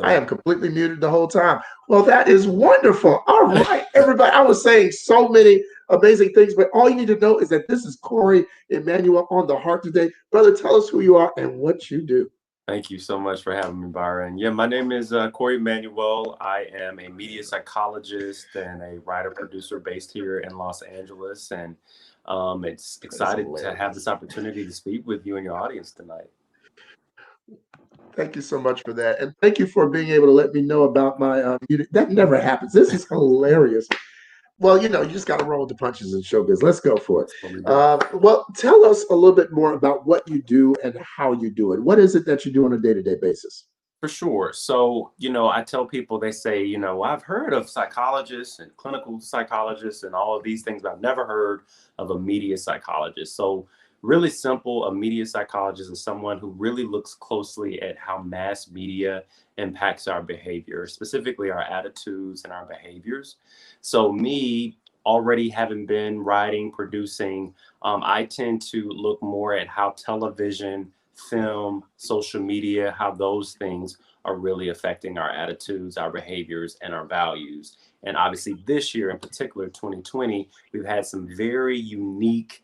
I am completely muted the whole time. Well, that is wonderful. All right, everybody. I was saying so many amazing things, but all you need to know is that this is Corey Emmanuel on the Heart today. Brother, tell us who you are and what you do. Thank you so much for having me, Byron. Yeah, my name is Corey Emanuel. I am a media psychologist and a writer producer based here in Los Angeles, and it's excited to have this opportunity to speak with you and your audience tonight. Thank you so much for that. And thank you for being able to let me know about my muted. That never happens. This is hilarious. Well, you just got to roll with the punches in showbiz. Let's go for it. Well, tell us a little bit more about what you do and how you do it. What is it that you do on a day-to-day basis? For sure. So, I tell people, they say, well, I've heard of psychologists and clinical psychologists and all of these things, but I've never heard of a media psychologist. So really simple, a media psychologist is someone who really looks closely at how mass media impacts our behavior, specifically our attitudes and our behaviors. So me already having been writing, producing, I tend to look more at how television, film, social media, how those things are really affecting our attitudes, our behaviors, and our values. And obviously this year in particular, 2020, we've had some very unique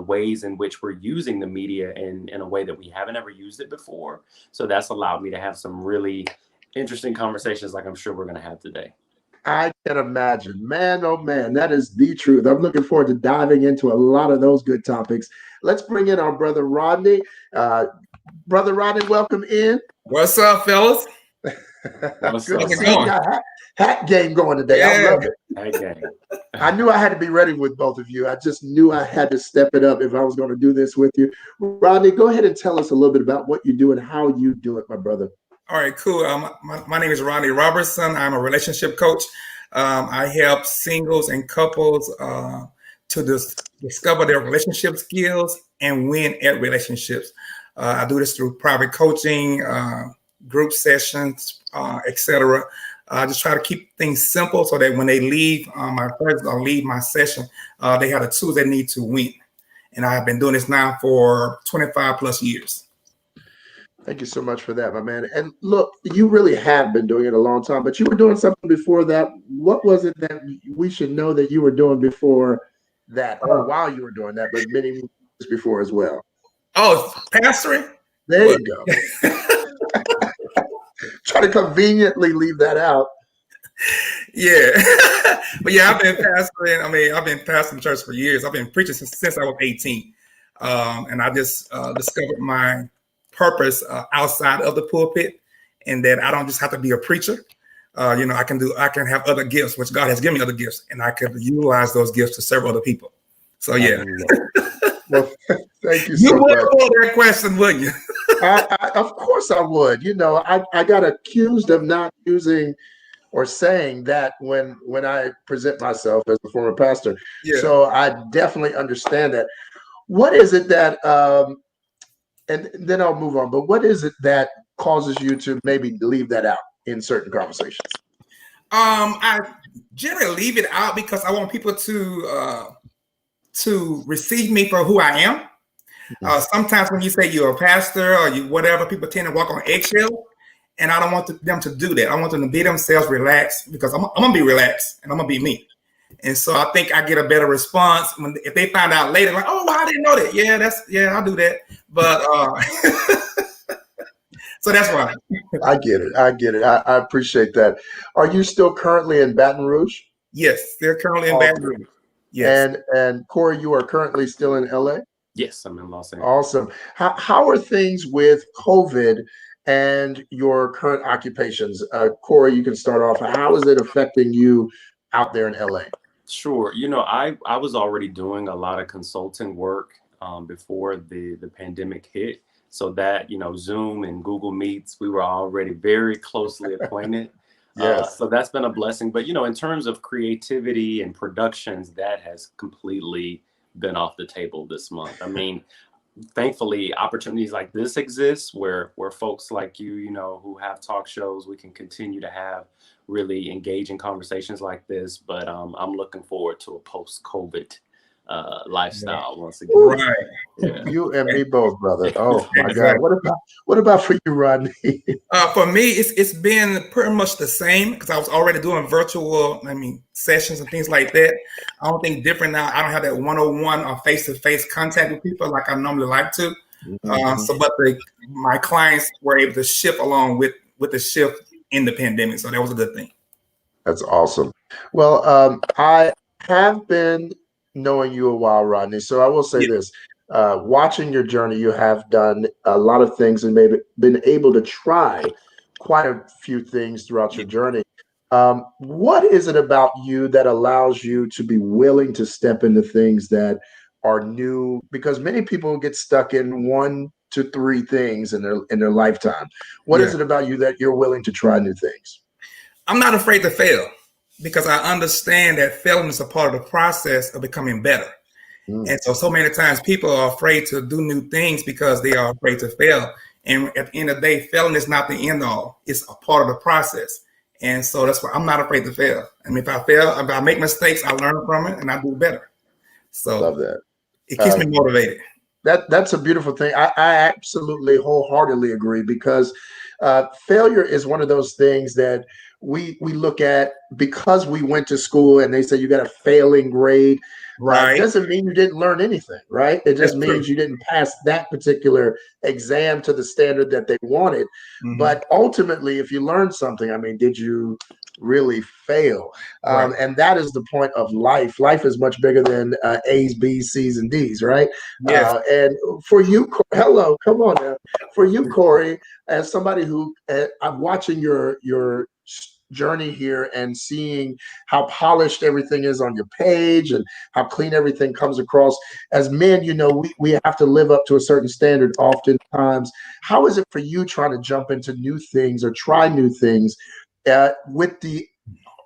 ways in which we're using the media in a way that we haven't ever used it before. So that's allowed me to have some really interesting conversations like I'm sure we're going to have today. I can imagine. Man, oh man, that is the truth. I'm looking forward to diving into a lot of those good topics. Let's bring in our brother Rodney. Brother Rodney, welcome in. What's up, fellas? Good to see you. Got hat game going today. Yeah. I love it. Hat game. I knew I had to be ready with both of you. I just knew I had to step it up if I was going to do this with you. Rodney, go ahead and tell us a little bit about what you do and how you do it, my brother. All right, cool. My name is Rodney Robertson. I'm a relationship coach. I help singles and couples to discover their relationship skills and win at relationships. I do this through private coaching, group sessions, etc. I just try to keep things simple so that when they leave my presence or leave my session, they have the tools they need to win. And I've been doing this now for 25 plus years. Thank you so much for that, my man. And look, you really have been doing it a long time, but you were doing something before that. What was it that we should know that you were doing before that, or while you were doing that, but many years before as well? Oh, pastoring? There you go. Try to conveniently leave that out. Yeah. But yeah, I've been pastoring. I've been pastoring church for years. I've been preaching since I was 18. And I just discovered my purpose outside of the pulpit, and that I don't just have to be a preacher. I can have other gifts, which God has given me other gifts, and I can utilize those gifts to serve other people. So yeah. Well, thank you so much. You would that question, wouldn't you? Of course I would. I got accused of not using or saying that when I present myself as a former pastor. Yeah. So I definitely understand that. What is it that and then I'll move on. But what is it that causes you to maybe leave that out in certain conversations? I generally leave it out because I want people to receive me for who I am. Sometimes when you say you're a pastor or you whatever, people tend to walk on eggshells, and I don't want them to do that. I want them to be themselves, relaxed, because I'm gonna be relaxed and I'm gonna be me. And so I think I get a better response if they find out later, like, oh, well, I didn't know that. Yeah, I'll do that. But so that's why. I get it. I appreciate that. Are you still currently in Baton Rouge? Yes, they're currently in Baton Rouge. Yes. And Corey, you are currently still in LA? Yes, I'm in Los Angeles. Awesome. How are things with COVID and your current occupations? Corey, you can start off. How is it affecting you out there in LA? Sure. I was already doing a lot of consulting work before the pandemic hit. So that, Zoom and Google Meets, we were already very closely acquainted. Yes. So that's been a blessing. But, in terms of creativity and productions, that has completely been off the table this month. Thankfully, opportunities like this exist where folks like you, who have talk shows, we can continue to have really engaging conversations like this. But I'm looking forward to a post-COVID lifestyle once again. Right. Yeah. You and me both, brother. Oh my God. What about for you, Rodney? For me, it's been pretty much the same because I was already doing virtual, sessions and things like that. I don't think different now. I don't have that one-on-one or face-to-face contact with people like I normally like to. But my clients were able to shift along with the shift in the pandemic, so that was a good thing. That's awesome. Well, I have been knowing you a while, Rodney. So I will say this. Watching your journey, you have done a lot of things and maybe been able to try quite a few things throughout your journey. What is it about you that allows you to be willing to step into things that are new? Because many people get stuck in 1 to 3 things in their lifetime. What is it about you that you're willing to try new things? I'm not afraid to fail because I understand that failing is a part of the process of becoming better. And so many times people are afraid to do new things because they are afraid to fail. And at the end of the day, failing is not the end all. It's a part of the process. And so that's why I'm not afraid to fail. If I fail, if I make mistakes, I learn from it and I do better. So love that. It keeps me motivated. That's a beautiful thing. I absolutely wholeheartedly agree because failure is one of those things that we look at because we went to school and they say you got a failing grade. Right. Doesn't mean you didn't learn anything, right? It just means you didn't pass that particular exam to the standard that they wanted. But ultimately, if you learned something, did you really fail? And that is the point of life. Life is much bigger than A's, B's, C's, and D's, right? Yes. And for you, hello, come on now. For you, Corey, as somebody who I'm watching your journey here and seeing how polished everything is on your page and how clean everything comes across. As men, we have to live up to a certain standard oftentimes. How is it for you trying to jump into new things or try new things with the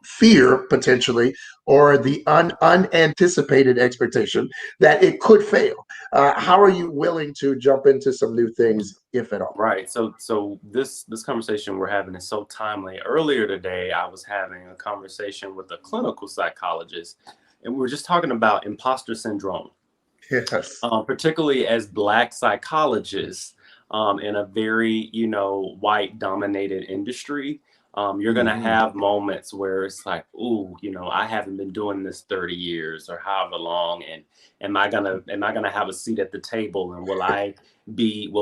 fear potentially or the unanticipated expectation that it could fail? How are you willing to jump into some new things, if at all? Right. So this conversation we're having is so timely. Earlier today, I was having a conversation with a clinical psychologist, and we were just talking about imposter syndrome. Yes. Particularly as Black psychologists in a very, white dominated industry. You're going to have moments where it's like, ooh, I haven't been doing this 30 years or however long. And am I going to have a seat at the table? And will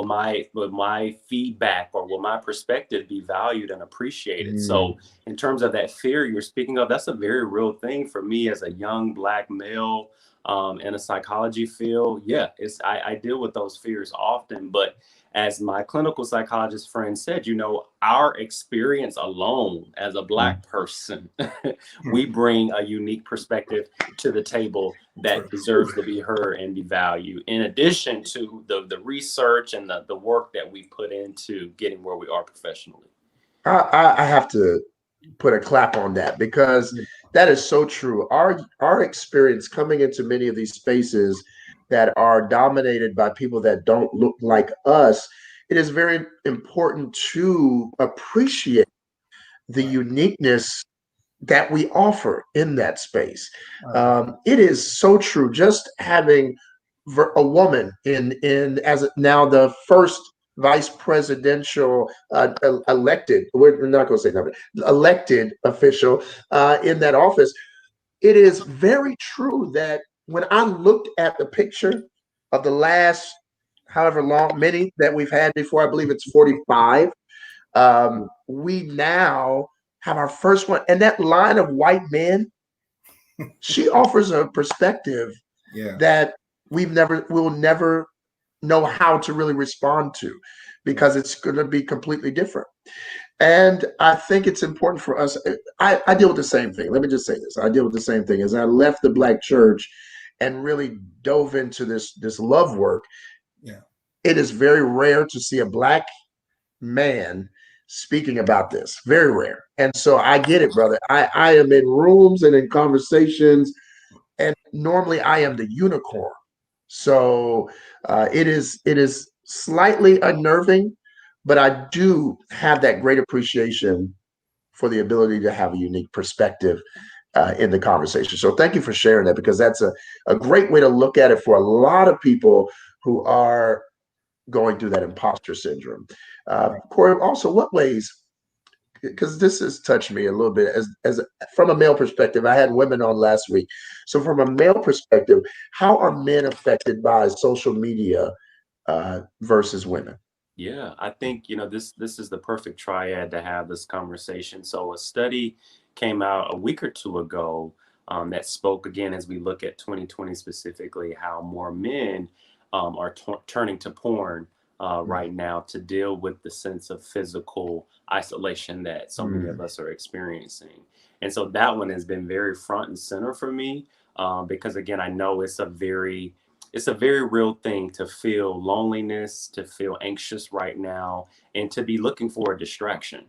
my feedback or will my perspective be valued and appreciated? So in terms of that fear you're speaking of, that's a very real thing for me as a young Black male in a psychology field. Yeah, I deal with those fears often, but as my clinical psychologist friend said, our experience alone as a Black person, we bring a unique perspective to the table that deserves to be heard and be valued, in addition to the research and the work that we put into getting where we are professionally. I have to put a clap on that because that is so true. Our experience coming into many of these spaces that are dominated by people that don't look like us, it is very important to appreciate the uniqueness that we offer in that space. It is so true. Just having a woman in as now the first vice presidential elected, we're not going to say that, elected official in that office. It is very true that when I looked at the picture of the last, however long, many that we've had before, I believe it's 45, we now have our first one. And that line of white men, she offers a perspective that we'll never know how to really respond to because it's going to be completely different. And I think it's important for us. I deal with the same thing. Let me just say this. I deal with the same thing. As I left the Black church and really dove into this love work, it is very rare to see a Black man speaking about this. Very rare. And so I get it, brother. I am in rooms and in conversations, and normally I am the unicorn. So it is slightly unnerving, but I do have that great appreciation for the ability to have a unique perspective in the conversation. So thank you for sharing that, because that's a great way to look at it for a lot of people who are going through that imposter syndrome. Corey, also, what ways, because this has touched me a little bit as from a male perspective. I had women on last week. So from a male perspective, how are men affected by social media versus women? Yeah, I think, this is the perfect triad to have this conversation. So a study came out a week or two ago that spoke, again, as we look at 2020 specifically, how more men are turning to porn right now to deal with the sense of physical isolation that so many of us are experiencing. And so that one has been very front and center for me because, again, I know it's a very real thing to feel loneliness, to feel anxious right now, and to be looking for a distraction.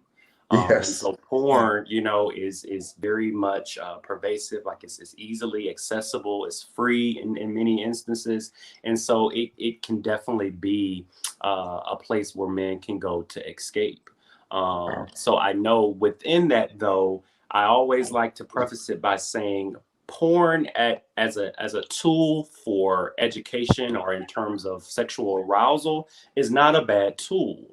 And so porn, is very much pervasive. Like it's easily accessible, it's free in many instances. And so it can definitely be a place where men can go to escape. So I know within that, though, I always like to preface it by saying porn as a tool for education or in terms of sexual arousal is not a bad tool.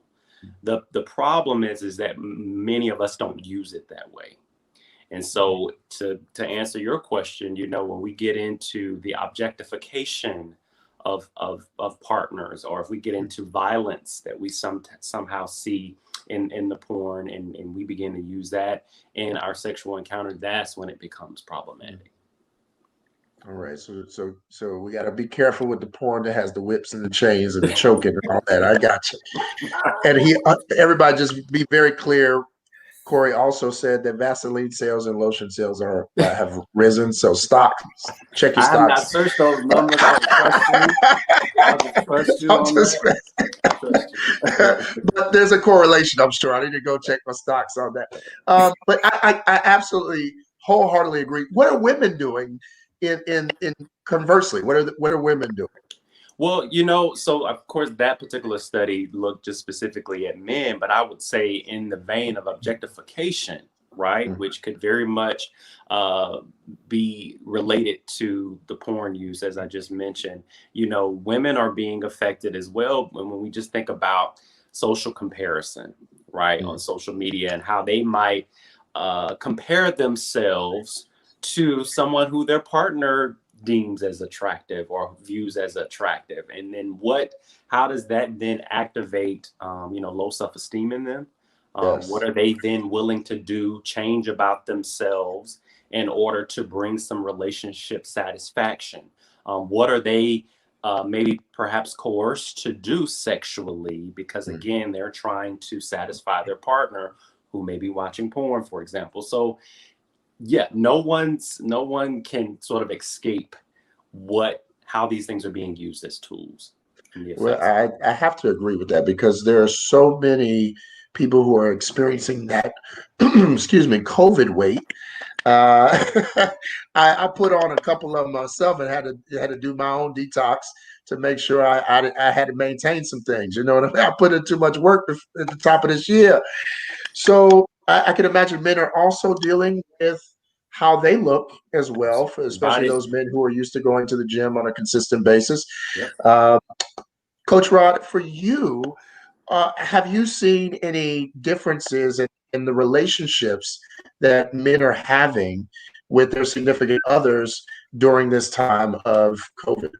The problem is that many of us don't use it that way. And so to answer your question, when we get into the objectification of partners, or if we get into violence that we somehow see in the porn, and we begin to use that in our sexual encounter, that's when it becomes problematic. All right, so we got to be careful with the porn that has the whips and the chains and the choking and all that. I got you. And everybody, just be very clear. Corey also said that Vaseline sales and lotion sales have risen. So check your stocks. I have not searched those numbers. I'll trust you on that. But there's a correlation, I'm sure. I need to go check my stocks on that. But I absolutely wholeheartedly agree. What are women doing? In conversely, what are women doing? Well, so of course that particular study looked just specifically at men, but I would say in the vein of objectification, right, which could very much be related to the porn use, as I just mentioned. Women are being affected as well when we just think about social comparison, right, on social media, and how they might compare themselves to someone who their partner deems as attractive or views as attractive. And then how does that then activate, low self-esteem in them? What are they then willing to do, change about themselves in order to bring some relationship satisfaction? What are they maybe perhaps coerced to do sexually? Because again, they're trying to satisfy their partner who may be watching porn, for example. So yeah, no one can sort of escape how these things are being used as tools. Well, I have to agree with that, because there are so many people who are experiencing that, excuse me, COVID weight. I put on a couple of them myself and had to do my own detox to make sure I had to maintain some things. You know what I mean? I put in too much work at the top of this year. So I can imagine men are also dealing with how they look as well, especially those men who are used to going to the gym on a consistent basis. Yep. Coach Rod, for you, have you seen any differences in the relationships that men are having with their significant others during this time of COVID?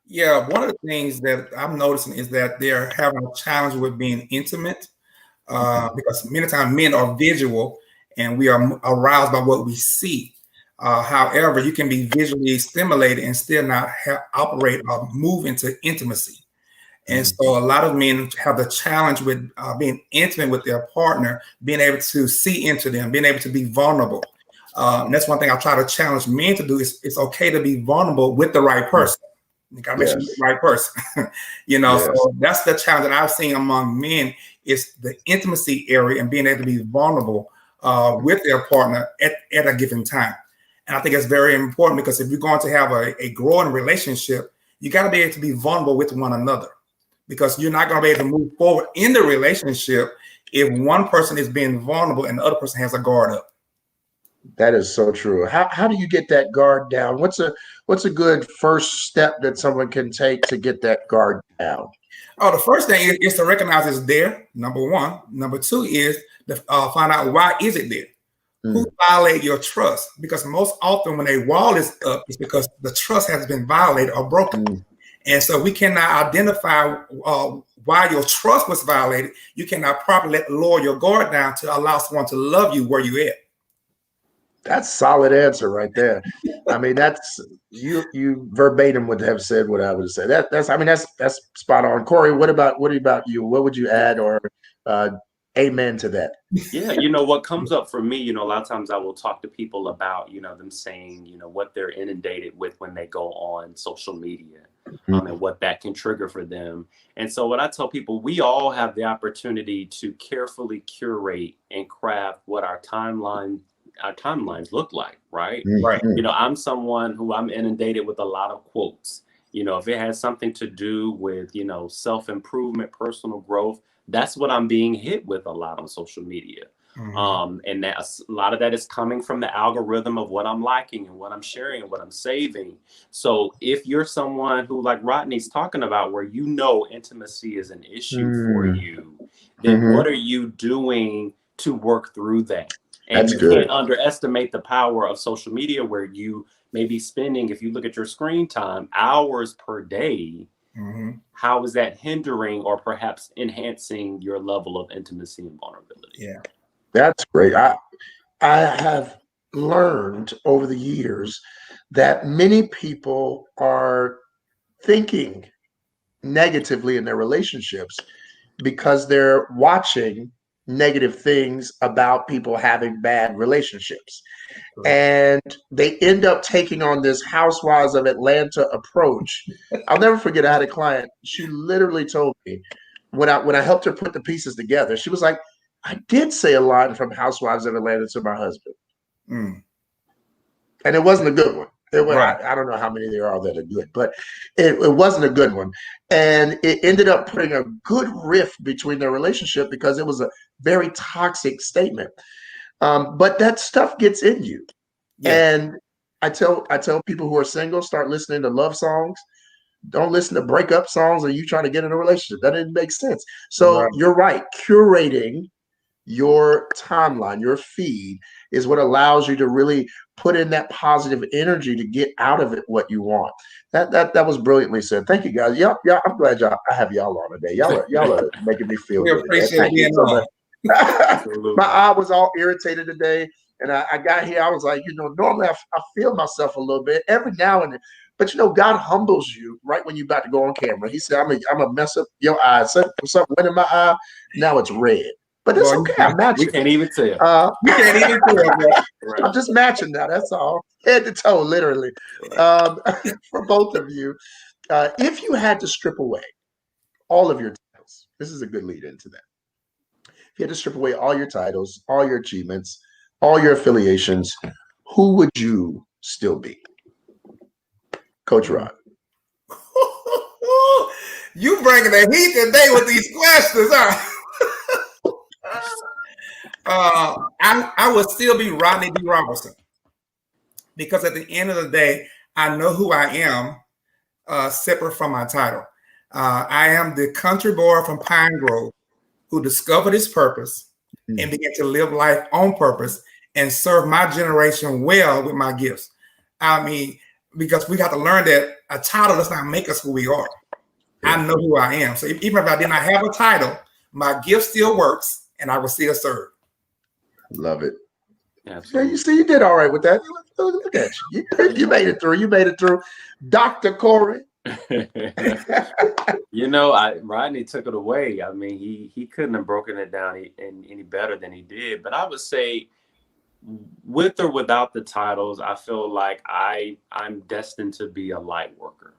Yeah, one of the things that I'm noticing is that they're having a challenge with being intimate. Because many times men are visual and we are aroused by what we see. However, you can be visually stimulated and still not operate or move into intimacy. And so a lot of men have the challenge with being intimate with their partner, being able to see into them, being able to be vulnerable. And that's one thing I try to challenge men to do is it's okay to be vulnerable with the right person. You gotta make sure you're the right person. So that's the challenge that I've seen among men is the intimacy area and being able to be vulnerable with their partner at a given time. And I think it's very important, because if you're going to have a growing relationship, you got to be able to be vulnerable with one another, because you're not going to be able to move forward in the relationship if one person is being vulnerable and the other person has a guard up. That is so true. How do you get that guard down? What's a good first step that someone can take to get that guard down? Oh, the first thing is to recognize it's there. Number one. Number two is to find out why is it there. Who violated your trust? Because most often when a wall is up, it's because the trust has been violated or broken. And so we cannot identify why your trust was violated. You cannot properly lower your guard down to allow someone to love you where you at. That's a solid answer right there. I mean, that's you verbatim would have said what I would have said. That's spot on. Corey, what about you? What would you add or amen to that? Yeah, you know, what comes up for me, you know, a lot of times I will talk to people about, you know, them saying, you know, what they're inundated with when they go on social media, and what that can trigger for them. And so what I tell people, we all have the opportunity to carefully curate and craft what our timelines look like, right? Right. You know, I'm someone who I'm inundated with a lot of quotes. You know, if it has something to do with, you know, self-improvement, personal growth, that's what I'm being hit with a lot on social media. And a lot of that is coming from the algorithm of what I'm liking and what I'm sharing and what I'm saving. So if you're someone who, like Rodney's talking about, where you know intimacy is an issue for you, then what are you doing to work through that? And you can't underestimate the power of social media, where you may be spending, if you look at your screen time, hours per day. How is that hindering or perhaps enhancing your level of intimacy and vulnerability? Yeah, that's great. I have learned over the years that many people are thinking negatively in their relationships because they're watching negative things about people having bad relationships. And they end up taking on this Housewives of Atlanta approach. I'll never forget, I had a client, she literally told me when I helped her put the pieces together, she was like, I did say a line from Housewives of Atlanta to my husband. And it wasn't a good one. I don't know how many there are that are good, but it wasn't a good one. And it ended up putting a good rift between their relationship because it was a very toxic statement. But that stuff gets in you. And I tell people who are single, start listening to love songs. Don't listen to breakup songs or you trying to get in a relationship. That didn't make sense. So you're right. Curating your timeline, your feed, is what allows you to really put in that positive energy to get out of it what you want. That was brilliantly said. Thank you, guys. Yeah, I'm glad I have y'all on today. Y'all are making me feel good. Thank you so much. My eye was all irritated today, and I got here. I was like, you know, normally I feel myself a little bit every now and then, but you know, God humbles you right when you're about to go on camera. He said, I'm gonna mess up your eyes. Something went in my eye. Now it's red. But it's okay. I'm matching. We can't even tell. You can't even tell, bro. I'm just matching now. That's all. Head to toe, literally. For both of you, if you had to strip away all of your titles, this is a good lead into that. If you had to strip away all your titles, all your achievements, all your affiliations, who would you still be? Coach Rod. You bringing the heat today with these questions, huh? I would still be Rodney Robertson, because at the end of the day, I know who I am, separate from my title. I am the country boy from Pine Grove who discovered his purpose and began to live life on purpose and serve my generation well with my gifts. I mean, because we got to learn that a title does not make us who we are. I know who I am. So even if I did not have a title, my gift still works and I will still serve. Love it. Absolutely. Yeah, you see, you did all right with that. Look at you. You made it through. You made it through. Dr. Corey. You know, Rodney took it away. I mean, he couldn't have broken it down any better than he did. But I would say, with or without the titles, I feel like I'm destined to be a light worker.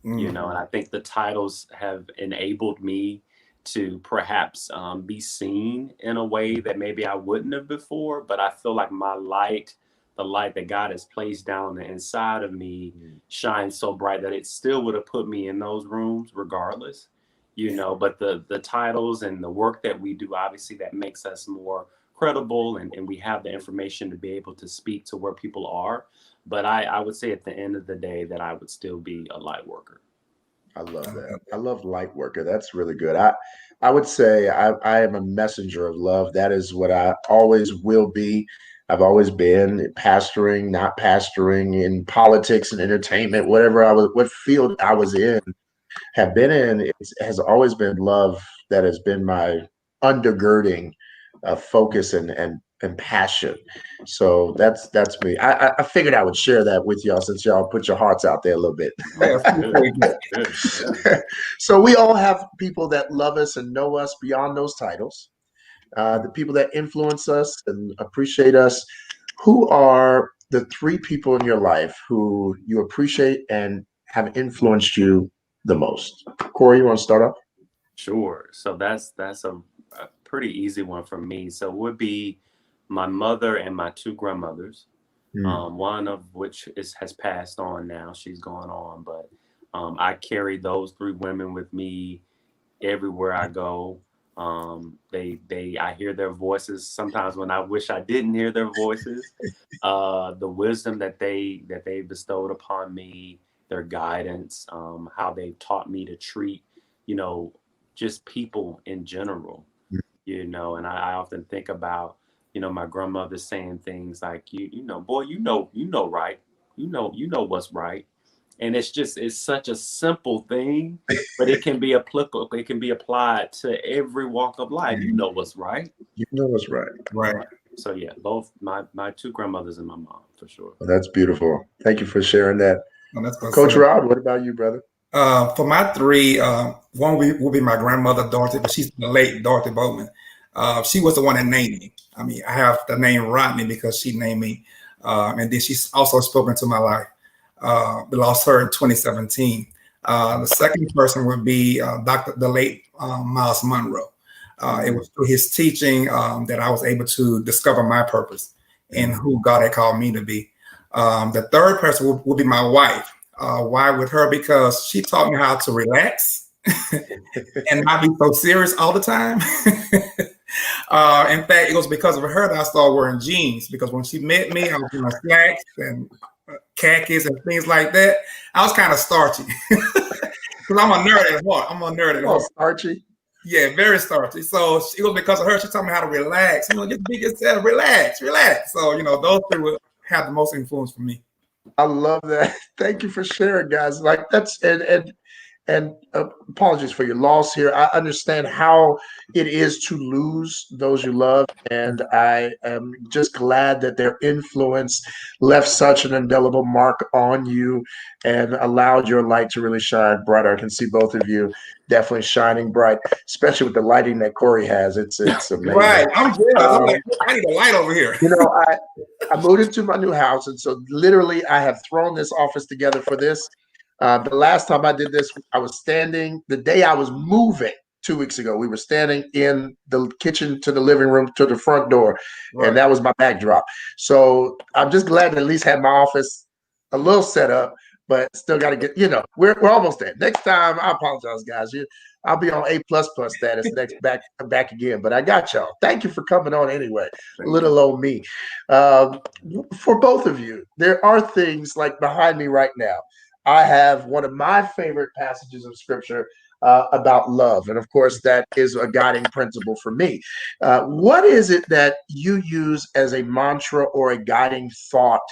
You know, and I think the titles have enabled me to perhaps be seen in a way that maybe I wouldn't have before. But I feel like my light, the light that God has placed down the inside of me, shines so bright that it still would have put me in those rooms regardless, you know. But the titles and the work that we do, obviously that makes us more credible and we have the information to be able to speak to where people are. But I would say at the end of the day that I would still be a light worker. I love that. I love light worker. That's really good. I would say I am a messenger of love. That is what I always will be. I've always been pastoring, not pastoring, in politics and entertainment, whatever what field I was in, have been in. It has always been love that has been my undergirding focus and passion. So that's me. I figured I would share that with y'all since y'all put your hearts out there a little bit. So we all have people that love us and know us beyond those titles. The people that influence us and appreciate us. Who are the 3 people in your life who you appreciate and have influenced you the most? Corey, you want to start off? Sure. So that's a pretty easy one for me. So it would be my mother and my 2 grandmothers, one of which has passed on now. She's gone on, but I carry those 3 women with me everywhere I go. I hear their voices sometimes when I wish I didn't hear their voices. The wisdom that they bestowed upon me, their guidance, how they've taught me to treat, just people in general, and I often think about, my grandmother saying things like, boy, right. What's right. And it's such a simple thing, but it can be applicable. It can be applied to every walk of life. You know what's right. You know what's right. Right. So yeah, both my 2 grandmothers and my mom, for sure. Well, that's beautiful. Thank you for sharing that. Well, Coach Rod, what about you, brother? For my 3, one will be my grandmother, Dorothy, but she's the late Dorothy Bowman. She was the one that named me. I mean, I have the name Rodney because she named me. And then she's also spoken to my life. We lost her in 2017. The second person would be the late Miles Monroe. It was through his teaching that I was able to discover my purpose and who God had called me to be. The third person will be my wife. Why with her? Because she taught me how to relax and not be so serious all the time. In fact, it was because of her that I started wearing jeans, because when she met me, I was in my slacks and khakis and things like that. I was kind of starchy because I'm a nerd at heart. Starchy. Yeah, very starchy. So it was because of her. She taught me how to relax. Just be yourself, relax. So those 3 would have the most influence for me. I love that. Thank you for sharing, guys. Like that's and apologies for your loss here. I understand how it is to lose those you love, and I am just glad that their influence left such an indelible mark on you and allowed your light to really shine brighter. I can see both of you definitely shining bright, especially with the lighting that Corey has. It's amazing. Right, I'm jealous. I'm like, I need a light over here. I moved into my new house, and so literally I have thrown this office together for this. The last time I did this, I was standing the day I was moving 2 weeks ago. We were standing in the kitchen to the living room to the front door, and that was my backdrop. So I'm just glad to at least have my office a little set up, but still got to get, we're almost there. Next time, I apologize, guys. I'll be on A++ status next back again, but I got y'all. Thank you for coming on anyway. Little old me. For both of you, there are things like behind me right now. I have one of my favorite passages of scripture about love. And of course, that is a guiding principle for me. What is it that you use as a mantra or a guiding thought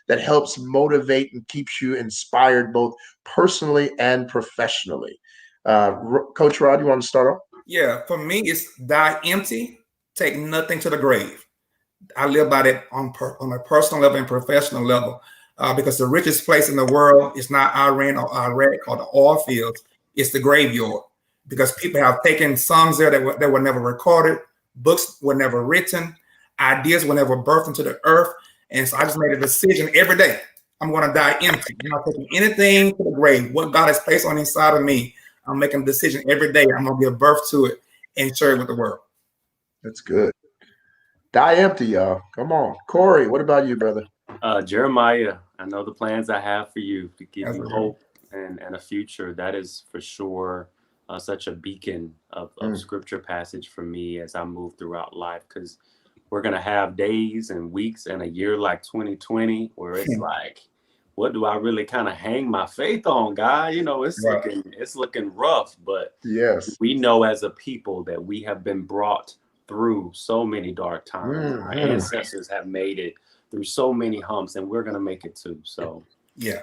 that helps motivate and keeps you inspired both personally and professionally? Coach Rod, you want to start off? Yeah, for me, it's die empty, take nothing to the grave. I live by that on a personal level and professional level. Because the richest place in the world is not Iran or Iraq or the oil fields, it's the graveyard. Because people have taken songs there that were never recorded, books were never written, ideas were never birthed into the earth. And so I just made a decision every day. I'm going to die empty. I'm not taking anything to the grave. What God has placed on the inside of me, I'm making a decision every day. I'm going to give birth to it and share it with the world. That's good. Die empty, y'all. Come on. Corey, what about you, brother? Jeremiah, I know the plans I have for you to give you hope and a future. That is for sure such a beacon of scripture passage for me as I move throughout life, because we're going to have days and weeks and a year like 2020 where it's like, what do I really kind of hang my faith on, God? You know, it's looking rough, but yes, we know as a people that we have been brought through so many dark times. Our ancestors have made it through so many humps, and we're going to make it too. So, yeah.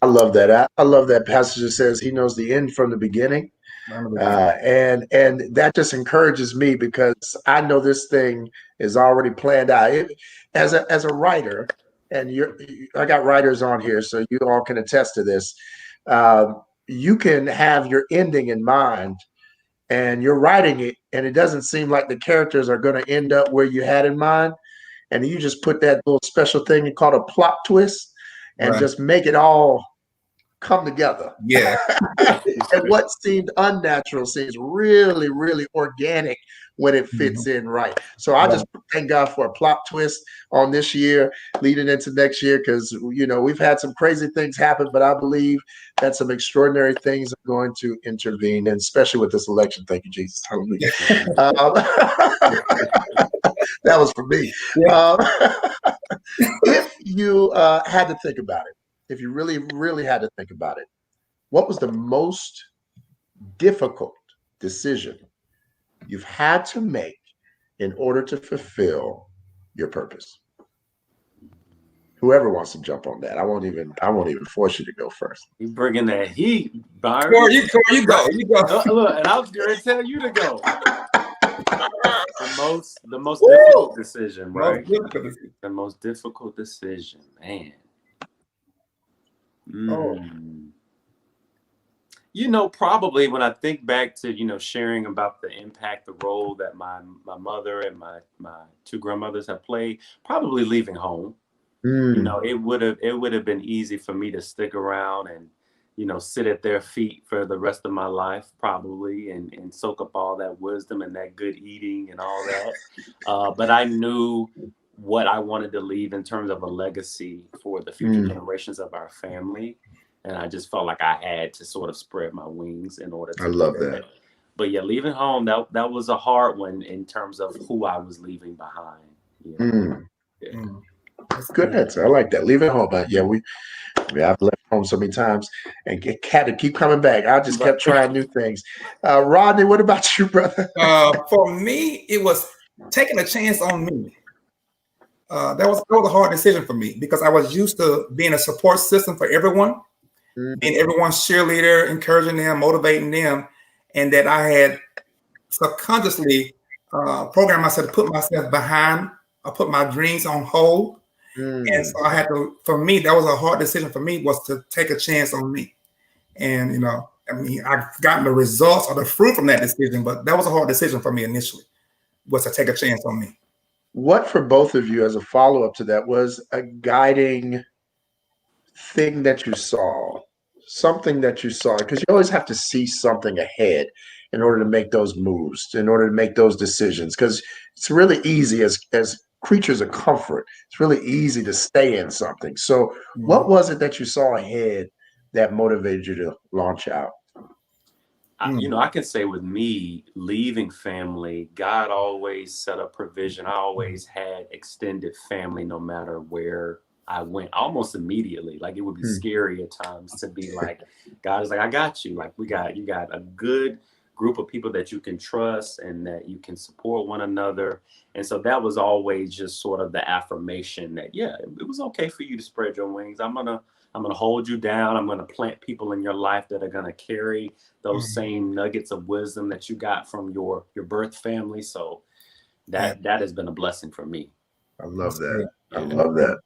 I love that. I love that passage that says he knows the end from the beginning. And that just encourages me because I know this thing is already planned out. As a writer, and I got writers on here, so you all can attest to this. You can have your ending in mind, and you're writing it, and it doesn't seem like the characters are going to end up where you had in mind, and you just put that little special thing called a plot twist, and just make it all come together. Yeah. And what seemed unnatural seems really, really organic when it fits in right. So I just thank God for a plot twist on this year leading into next year, because, you know, we've had some crazy things happen, but I believe that some extraordinary things are going to intervene, and especially with this election. Thank you, Jesus. Hallelujah. That was for me. If you had to think about it, if you really, really had to think about it, what was the most difficult decision you've had to make in order to fulfill your purpose? Whoever wants to jump on that, I won't even force you to go first. You bringing that heat, Byron. You go. Look, and I was going to tell you to go. The most difficult decision, right? The most difficult decision, man. You know, probably when I think back to, you know, sharing about the impact, the role that my mother and my two grandmothers have played, probably leaving home. You know, it would have been easy for me to stick around and, you know, sit at their feet for the rest of my life, probably, and soak up all that wisdom and that good eating and all that. But I knew what I wanted to leave in terms of a legacy for the future generations of our family. And I just felt like I had to sort of spread my wings in order to love that. But yeah, leaving home, that was a hard one in terms of who I was leaving behind. Good answer. I like that. Leaving home. But yeah, I've left home so many times and had to keep coming back. I just kept trying new things. Rodney, what about you, brother? For me, it was taking a chance on me. That was a hard decision for me because I was used to being a support system for everyone, being everyone's cheerleader, encouraging them, motivating them, and that I had subconsciously programmed myself to put myself behind, or put my dreams on hold. And so I had to, for me, that was a hard decision for me, was to take a chance on me. And, you know, I mean, I've gotten the results or the fruit from that decision, but that was a hard decision for me initially, was to take a chance on me. What for both of you as a follow-up to that was a guiding thing that you saw, something that you saw, because you always have to see something ahead in order to make those moves, in order to make those decisions, because it's really easy as creatures of comfort. It's really easy to stay in something. So what was it that you saw ahead that motivated you to launch out? You know, I can say with me leaving family, God always set up provision. I always had extended family no matter where I went, almost immediately. Like, it would be scary at times to be like, God is like, I got you. Like, you got a good group of people that you can trust and that you can support one another. And so that was always just sort of the affirmation that, yeah, it was okay for you to spread your wings. I'm gonna hold you down. I'm gonna plant people in your life that are gonna carry those same nuggets of wisdom that you got from your birth family. So that has been a blessing for me. I love that. I love that.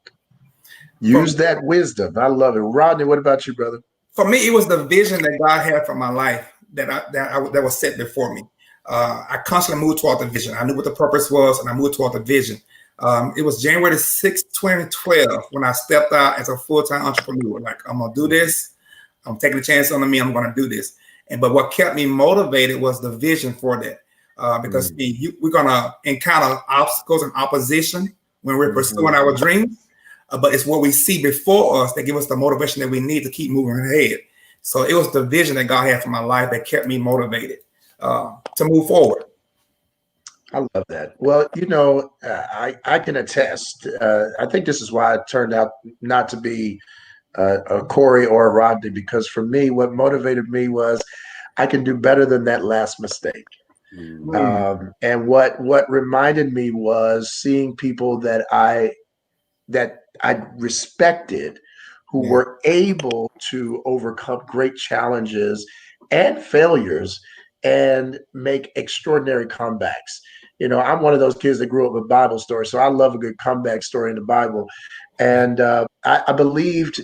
Use that wisdom. I love it. Rodney, what about you, brother? For me, it was the vision that God had for my life that was set before me. I constantly moved toward the vision. I knew what the purpose was, and I moved toward the vision. It was January 6, 2012, when I stepped out as a full-time entrepreneur. Like, I'm gonna do this. I'm taking a chance on me. I'm gonna do this. But what kept me motivated was the vision for that. Because we're gonna encounter obstacles and opposition when we're pursuing our dreams. But it's what we see before us that give us the motivation that we need to keep moving ahead. So it was the vision that God had for my life that kept me motivated to move forward. I love that. Well, I can attest. I think this is why it turned out not to be a Corey or a Rodney, because for me, what motivated me was I can do better than that last mistake. And what reminded me was seeing people that I respected who were able to overcome great challenges and failures and make extraordinary comebacks. I'm one of those kids that grew up with Bible stories, so I love a good comeback story in the Bible. And I believed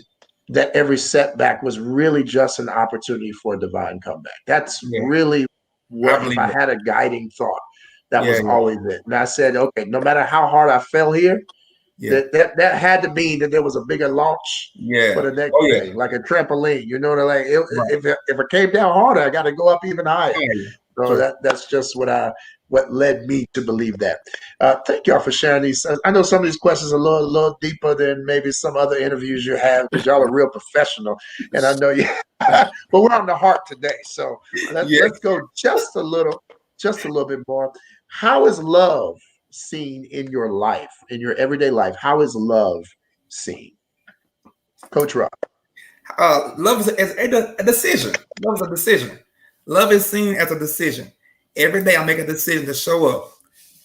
that every setback was really just an opportunity for a divine comeback. That's really what, if I had a guiding thought, that was always it. And I said, okay, no matter how hard I fell here, that had to mean that there was a bigger launch for the next thing, like a trampoline. If it came down harder, I got to go up even higher. So that's just what led me to believe that. Thank y'all for sharing these. I know some of these questions are a little deeper than maybe some other interviews you have, because y'all are real professional, and I know you. But we're on the heart today, so let's go just a little bit more. How is love seen in your life, in your everyday life? How is love seen, Coach Rob? Love is a decision. Love is a decision. Love is seen as a decision. Every day I make a decision to show up.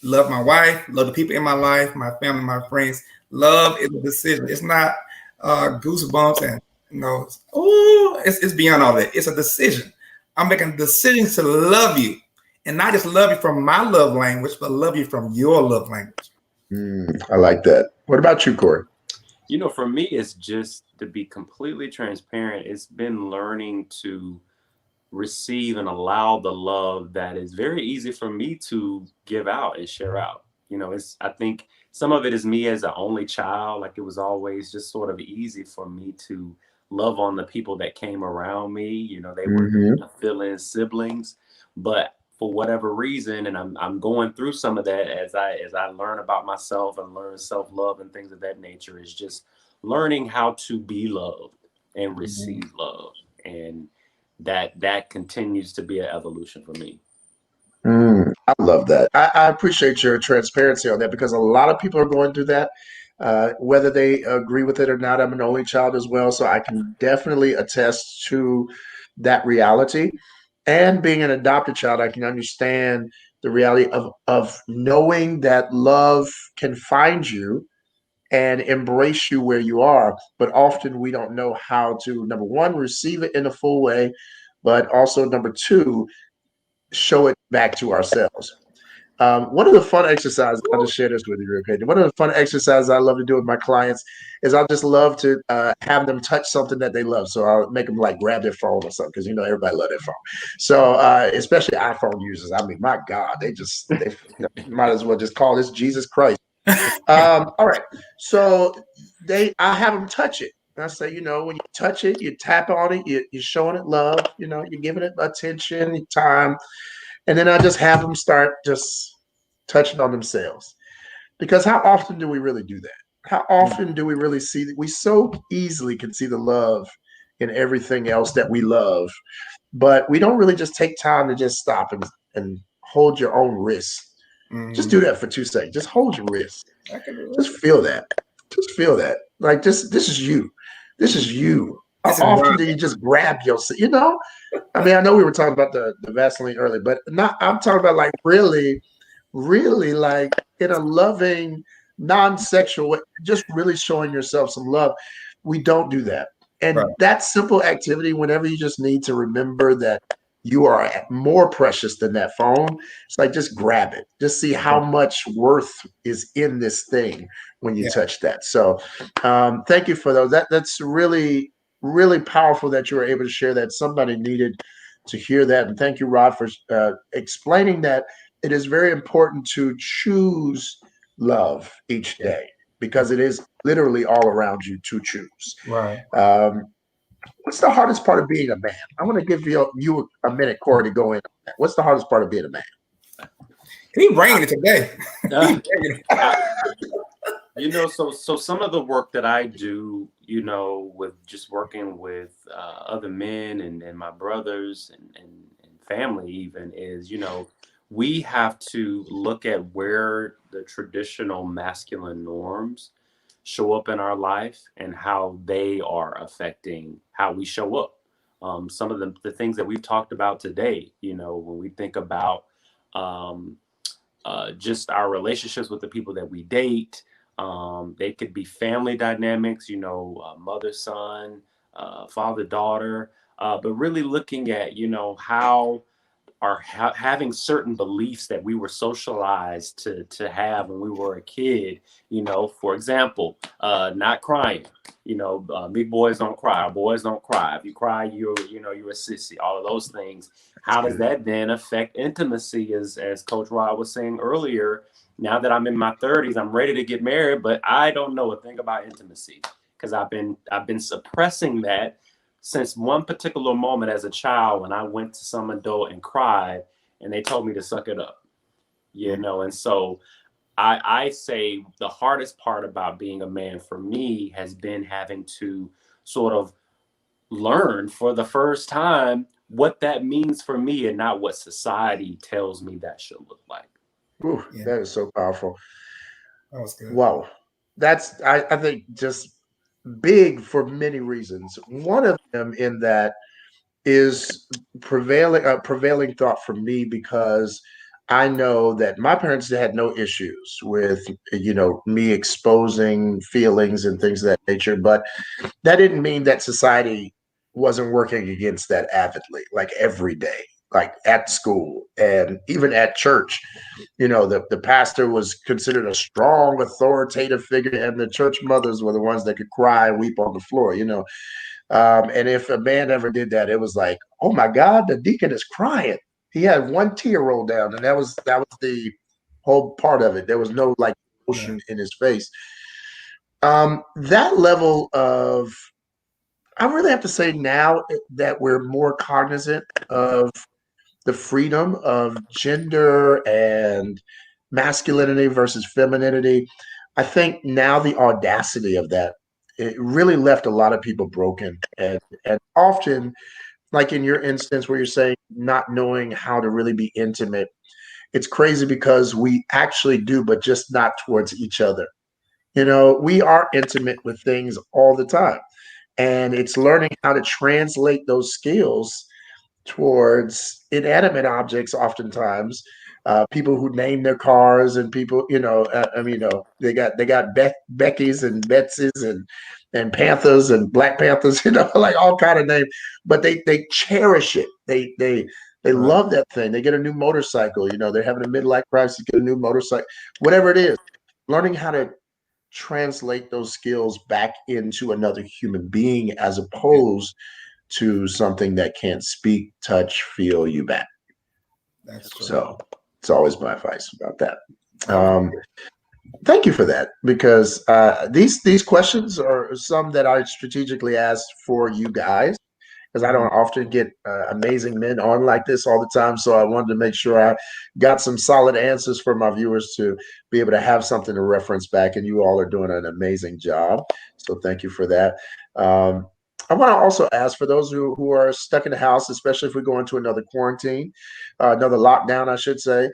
Love my wife, love the people in my life, my family, my friends. Love is a decision. It's not goosebumps and it's beyond all that. It's a decision. I'm making decisions to love you, and not just love you from my love language, but love you from your love language. I like that. What about you, Corey? For me, it's just to be completely transparent. It's been learning to receive and allow the love that is very easy for me to give out and share out. I think some of it is me as an only child. Like, it was always just sort of easy for me to love on the people that came around me. They were fill-in siblings, but for whatever reason, and I'm going through some of that as I learn about myself and learn self-love and things of that nature, is just learning how to be loved and receive love. And that continues to be an evolution for me. I love that. I appreciate your transparency on that, because a lot of people are going through that, whether they agree with it or not. I'm an only child as well, so I can definitely attest to that reality. And being an adopted child, I can understand the reality of knowing that love can find you and embrace you where you are. But often we don't know how to, number one, receive it in a full way, but also, number two, show it back to ourselves. One of the fun exercises, I'll just share this with you real quick. One of the fun exercises I love to do with my clients is I just love to have them touch something that they love. So I'll make them like grab their phone or something, because everybody loves their phone. So especially iPhone users. I mean, my God, they might as well just call this Jesus Christ. All right. So I have them touch it. And I say, when you touch it, you tap on it, you're showing it love, you're giving it attention, time. And then I just have them start just touching on themselves. Because how often do we really do that? How often do we really see that? We so easily can see the love in everything else that we love, but we don't really just take time to just stop and hold your own wrist. Just do that for 2 seconds. Just hold your wrist. Just feel that. Just feel that. Like, this is you. This is you. How often do you just grab yourself? I mean, I know we were talking about the Vaseline earlier, but I'm talking about like really, really, like in a loving, non-sexual way, just really showing yourself some love. We don't do that. And that simple activity, whenever you just need to remember that you are more precious than that phone, it's like, just grab it. Just see how much worth is in this thing when you touch that. So thank you for those. That's really, really powerful that you were able to share that. Somebody needed to hear that. And thank you, Rod, for explaining that it is very important to choose love each day, because it is literally all around you to choose. Right. What's the hardest part of being a man? I want to give you a minute, Corey, to go in on that. What's the hardest part of being a man? He bringing it today. So some of the work that I do, with just working with other men and my brothers and family even, is, we have to look at where the traditional masculine norms show up in our life and how they are affecting how we show up. Some of the things that we've talked about today, when we think about just our relationships with the people that we date, they could be family dynamics, mother, son, father, daughter, but really looking at, how are having certain beliefs that we were socialized to have when we were a kid, for example, not crying, big boys don't cry, boys don't cry. If you cry, you're a sissy, all of those things. How does that then affect intimacy? As Coach Rod was saying earlier, now that I'm in my 30s, I'm ready to get married, but I don't know a thing about intimacy because I've been suppressing that since one particular moment as a child when I went to some adult and cried and they told me to suck it up, and so I say the hardest part about being a man for me has been having to sort of learn for the first time what that means for me and not what society tells me that should look like. Ooh, that is so powerful. That was good. Wow. That's, I think, just big for many reasons. One of them in that is prevailing thought for me because I know that my parents had no issues with me exposing feelings and things of that nature, but that didn't mean that society wasn't working against that avidly, like every day, like at school and even at church. The pastor was considered a strong authoritative figure, and the church mothers were the ones that could cry and weep on the floor. And if a man ever did that, it was like, oh my God, the deacon is crying. He had one tear roll down, and that was the whole part of it. There was no like emotion in his face. That level of, I really have to say now that we're more cognizant of the freedom of gender and masculinity versus femininity. I think now the audacity of that, it really left a lot of people broken. And often, like in your instance where you're saying not knowing how to really be intimate, it's crazy because we actually do, but just not towards each other. We are intimate with things all the time. And it's learning how to translate those skills towards inanimate objects oftentimes. People who name their cars and people, they got Becky's and Betsy's and Panthers and Black Panthers, like all kind of names, but they cherish it. They love that thing. They get a new motorcycle, they're having a midlife crisis, get a new motorcycle, whatever it is. Learning how to translate those skills back into another human being as opposed to something that can't speak, touch, feel you back. That's true. So it's always my advice about that. Thank you for that, because these questions are some that I strategically asked for you guys, because I don't often get amazing men on like this all the time. So I wanted to make sure I got some solid answers for my viewers to be able to have something to reference back. And you all are doing an amazing job. So thank you for that. I want to also ask for those who are stuck in the house, especially if we go into another quarantine, another lockdown, I should say.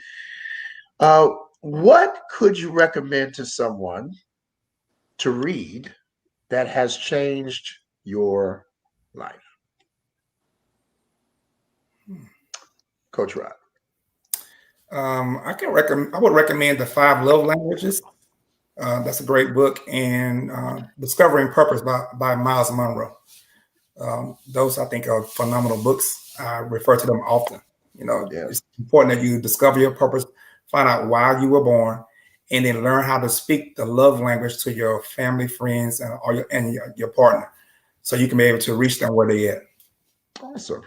What could you recommend to someone to read that has changed your life? Coach Rod. I would recommend The 5 Love Languages. That's a great book, and Discovering Purpose by Miles Monroe. Those I think are phenomenal books. I refer to them often. It's important that you discover your purpose, find out why you were born, and then learn how to speak the love language to your family, friends, and your partner, so you can be able to reach them where they at. Awesome.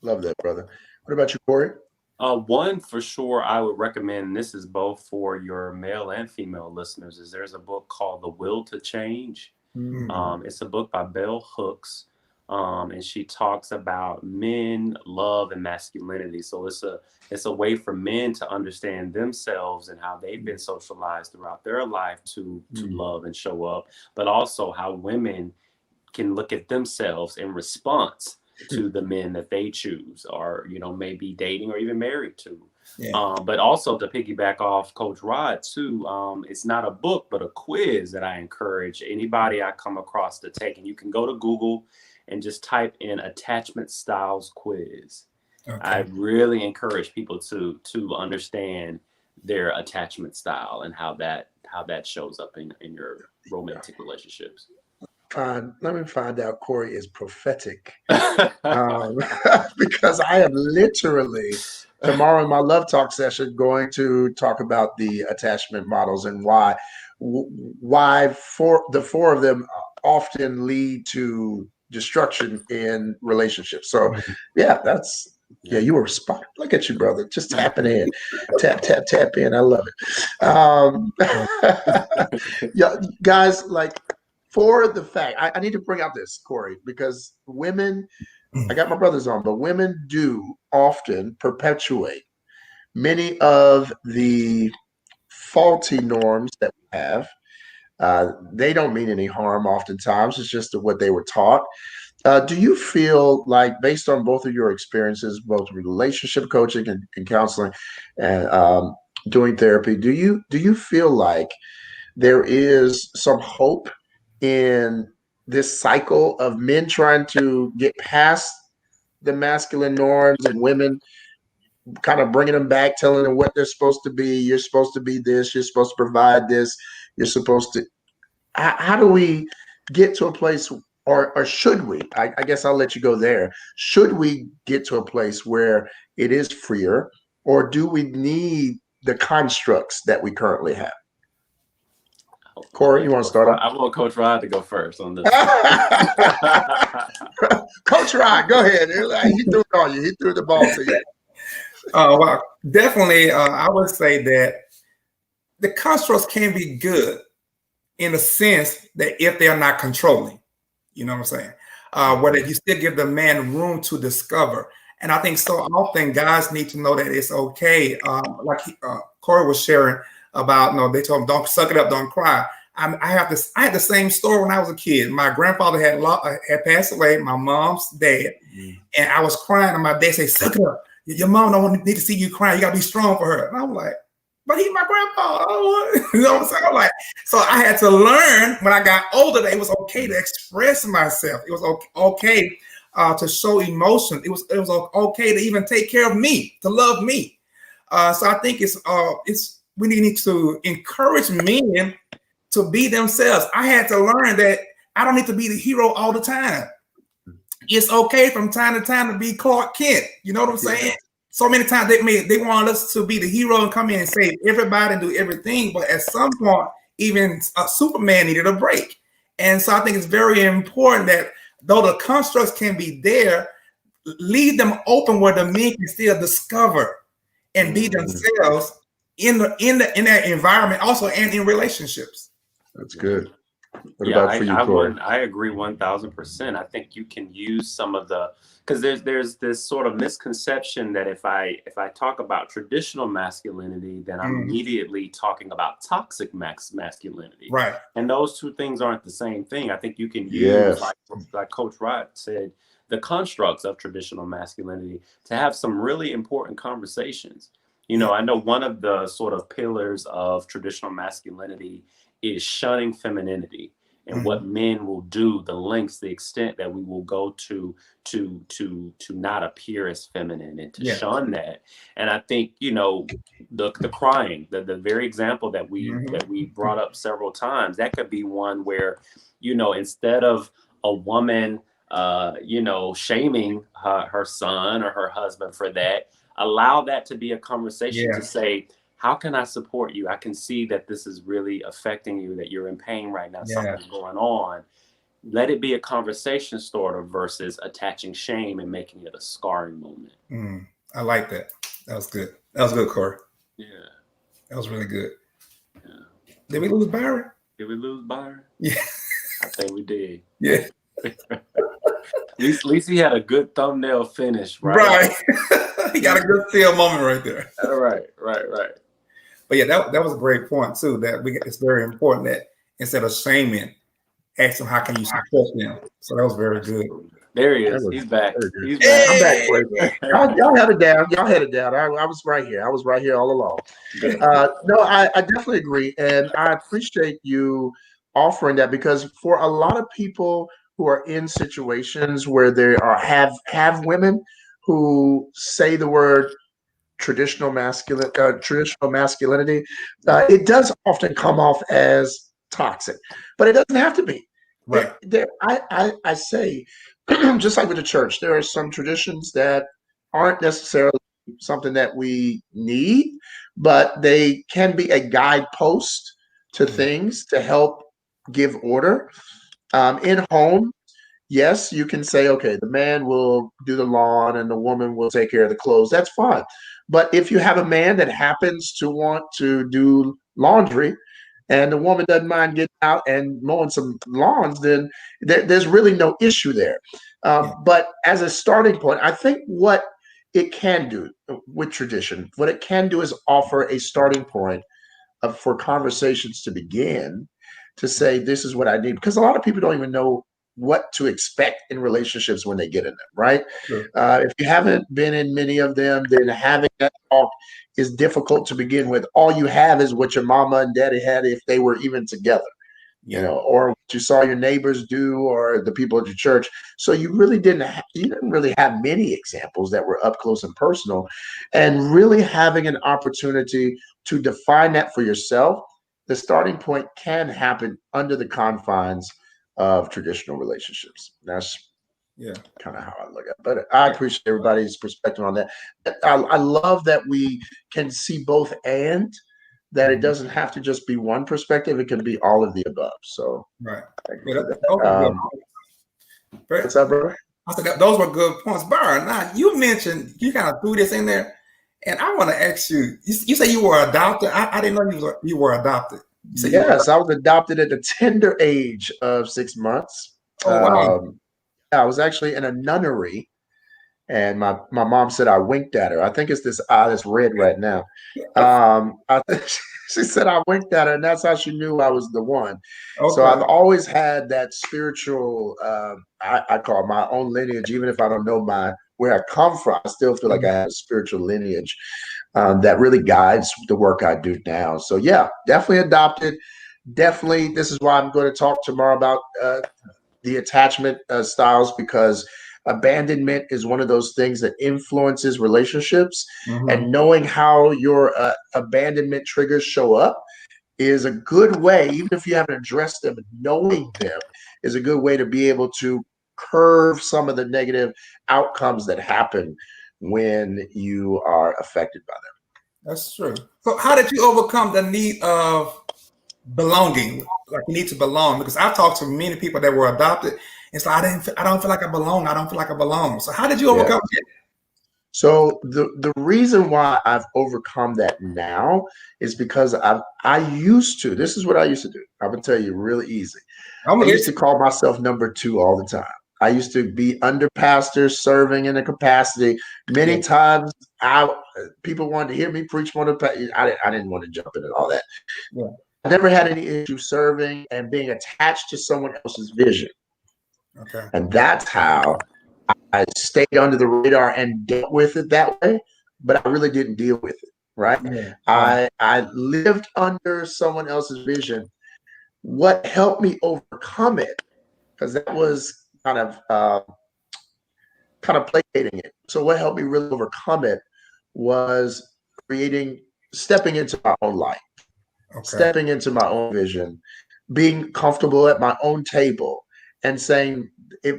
Love that, brother. What about you, Corey? One for sure I would recommend, and this is both for your male and female listeners, is there's a book called The Will to Change. It's a book by Bell Hooks, and she talks about men, love, and masculinity. So it's a way for men to understand themselves and how they've been socialized throughout their life to love and show up, but also how women can look at themselves in response to the men that they choose or, maybe dating or even married to. But also to piggyback off Coach Rod too, it's not a book, but a quiz that I encourage anybody I come across to take. And you can go to Google and just type in attachment styles quiz. Okay. I really encourage people to understand their attachment style and how that shows up in your romantic relationships. Let me find out Corey is prophetic. Because I am literally tomorrow in my love talk session going to talk about the attachment models and why the four of them often lead to destruction in relationships. So yeah, you were spot. Look at you, brother. Just tapping in. Tap in. I love it. Yeah, guys, like for the fact, I need to bring out this, Corey, because women, I got my brothers on, but women do often perpetuate many of the faulty norms that we have. They don't mean any harm oftentimes. It's just what they were taught. Do you feel like, based on both of your experiences, both relationship coaching and counseling and doing therapy, do you feel like there is some hope in this cycle of men trying to get past the masculine norms and women kind of bringing them back, telling them what they're supposed to be? You're supposed to be this. You're supposed to provide this. You're supposed to. How do we get to a place, or should we? I guess I'll let you go there. Should we get to a place where it is freer, or do we need the constructs that we currently have? Corey, you want to start off? I want Coach Rod to go first on this. Coach Rod, go ahead. He threw it on you. He threw the ball to you. Well, definitely, I would say that the constructs can be good in the sense that if they are not controlling, you know what I'm saying? Whether you still give the man room to discover. And I think so often guys need to know that it's okay. Like Corey was sharing about, they told him, don't suck it up, don't cry. I had the same story when I was a kid. My grandfather had passed away, my mom's dad, and I was crying, and my dad said, suck it up. Your mom don't need to see you crying. You got to be strong for her. And I'm like, but he's my grandpa. You know what I'm saying? I'm like, so I had to learn when I got older that it was okay to express myself. It was okay to show emotion. It was okay to even take care of me, to love me. So I think we need to encourage men to be themselves. I had to learn that I don't need to be the hero all the time. It's okay from time to time to be Clark Kent. You know what I'm saying? So many times they want us to be the hero and come in and save everybody and do everything. But at some point, even Superman needed a break. And so I think it's very important that though the constructs can be there, leave them open where the men can still discover and be themselves in that environment also, and in relationships. That's good. What yeah, about for you, Corey? I agree 1000%. I think you can use some of the, because there's this sort of misconception that if I talk about traditional masculinity, then I'm immediately talking about toxic masculinity. Right. And those two things aren't the same thing. I think you can use, like Coach Rod said, the constructs of traditional masculinity to have some really important conversations. I know one of the sort of pillars of traditional masculinity is shunning femininity, and what men will do, the lengths, the extent that we will go to not appear as feminine and to shun that. And I think, the crying, the very example that we brought up several times, that could be one where, instead of a woman, shaming her son or her husband for that, allow that to be a conversation to say, how can I support you? I can see that this is really affecting you, that you're in pain right now, something's going on. Let it be a conversation starter versus attaching shame and making it a scarring moment. I like that. That was good. That was good, Corey. Yeah. That was really good. Yeah. Did we lose Byron? Did we lose Byron? Yeah. I think we did. Yeah. At least he had a good thumbnail finish, right? Right. He got a good feel moment right there. Right. But yeah, that was a great point too. That it's very important that instead of shaming, ask them how can you support them. So that was very good. There he is. He's back. He's back. I'm back. Y'all had it down. Y'all had it down. I was right here. I was right here all along. No, I definitely agree. And I appreciate you offering that, because for a lot of people who are in situations where they are have women who say the word traditional masculinity, it does often come off as toxic, but it doesn't have to be. Right. I say, just like with the church, there are some traditions that aren't necessarily something that we need, but they can be a guidepost to things to help give order. In home, yes, you can say, okay, the man will do the lawn and the woman will take care of the clothes. That's fine. But if you have a man that happens to want to do laundry and the woman doesn't mind getting out and mowing some lawns, then there's really no issue there. But as a starting point, I think what it can do with tradition, what it can do is offer a starting point for conversations to begin, to say, this is what I need. Because a lot of people don't even know what to expect in relationships when they get in them, right? Sure. If you haven't been in many of them, then having that talk is difficult to begin with. All you have is what your mama and daddy had if they were even together, you know, or what you saw your neighbors do or the people at your church. So you really didn't really have many examples that were up close and personal. And really having an opportunity to define that for yourself, the starting point can happen under the confines of traditional relationships. That's kind of how I look at it. But I appreciate everybody's perspective on that. I love that we can see both, and that it doesn't have to just be one perspective. It can be all of the above. So right. What's up, brother? I said those were good points. Byron, now you mentioned, you kind of threw this in there, and I want to ask you, you say you were adopted. I didn't know you were adopted. Yes, I was adopted at the tender age of 6 months. Oh, wow. I was actually in a nunnery, and my mom said I winked at her. I think it's this eye that's red right now. She said I winked at her, and that's how she knew I was the one. Okay. So I've always had that spiritual, I call it my own lineage, even if I don't know where I come from. I still feel like I have a spiritual lineage that really guides the work I do now. So yeah, definitely adopted. Definitely, this is why I'm going to talk tomorrow about the attachment styles, because abandonment is one of those things that influences relationships. And knowing how your abandonment triggers show up is a good way, even if you haven't addressed them, knowing them is a good way to be able to curve some of the negative outcomes that happen when you are affected by them. That's true. So how did you overcome the need of belonging? Like, you need to belong, because I've talked to many people that were adopted. It's like, I don't feel like I belong. I don't feel like I belong. So how did you overcome it? So the reason why I've overcome that now is because I used to, this is what I used to do. I'm gonna tell you really easy. I used to call myself number 2 all the time. I used to be under pastor, serving in a capacity. Many times people wanted to hear me preach more than I didn't want to jump into all that. Yeah. I never had any issue serving and being attached to someone else's vision. Okay. And that's how I stayed under the radar and dealt with it that way, but I really didn't deal with it, right? Yeah. I lived under someone else's vision. What helped me overcome it, because that was kind of placating it. So what helped me really overcome it was stepping into my own light, stepping into my own vision, being comfortable at my own table, and saying,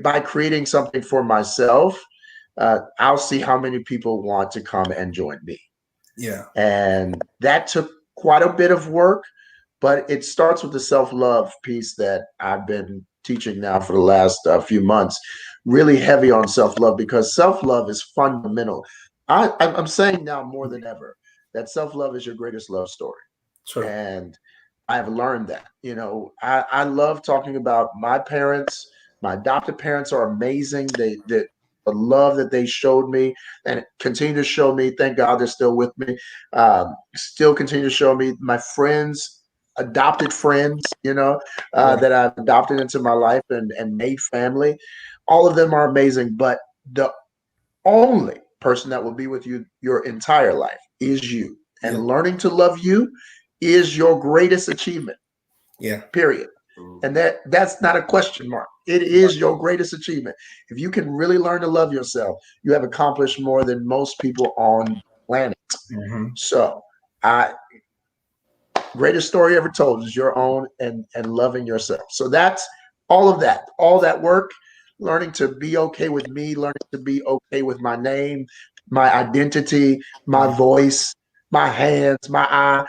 by creating something for myself, I'll see how many people want to come and join me. Yeah. And that took quite a bit of work, but it starts with the self-love piece that I've been teaching now for the last few months, really heavy on self-love, because self-love is fundamental. I'm saying now more than ever that self-love is your greatest love story. Sure. And I've learned that. You know, I love talking about my parents. My adopted parents are amazing. The love that they showed me and continue to show me, thank God they're still with me, still continue to show me. My friends, adopted friends, that I've adopted into my life and made family. all of them are amazing, but the only person that will be with you your entire life is you. And learning to love you is your greatest achievement. Yeah. Period. And that's not a question mark. It is your greatest achievement. If you can really learn to love yourself, you have accomplished more than most people on the planet. So greatest story ever told is your own, and loving yourself. So that's all of that, all that work, learning to be okay with me, learning to be okay with my name, my identity, my voice, my hands, my eye,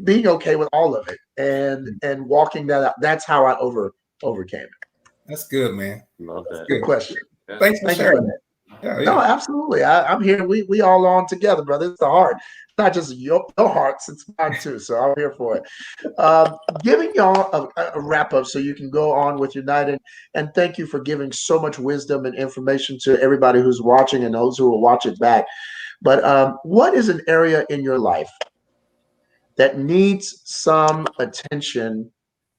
being okay with all of it and walking that out. That's how I overcame it. That's good, man. Love that. Good question. Yeah. Thanks for sharing that. No, absolutely. I'm here. We all on together, brother. It's the heart. It's not just your hearts, it's mine too. So I'm here for it. Giving y'all a wrap up so you can go on with your night. And thank you for giving so much wisdom and information to everybody who's watching and those who will watch it back. But what is an area in your life that needs some attention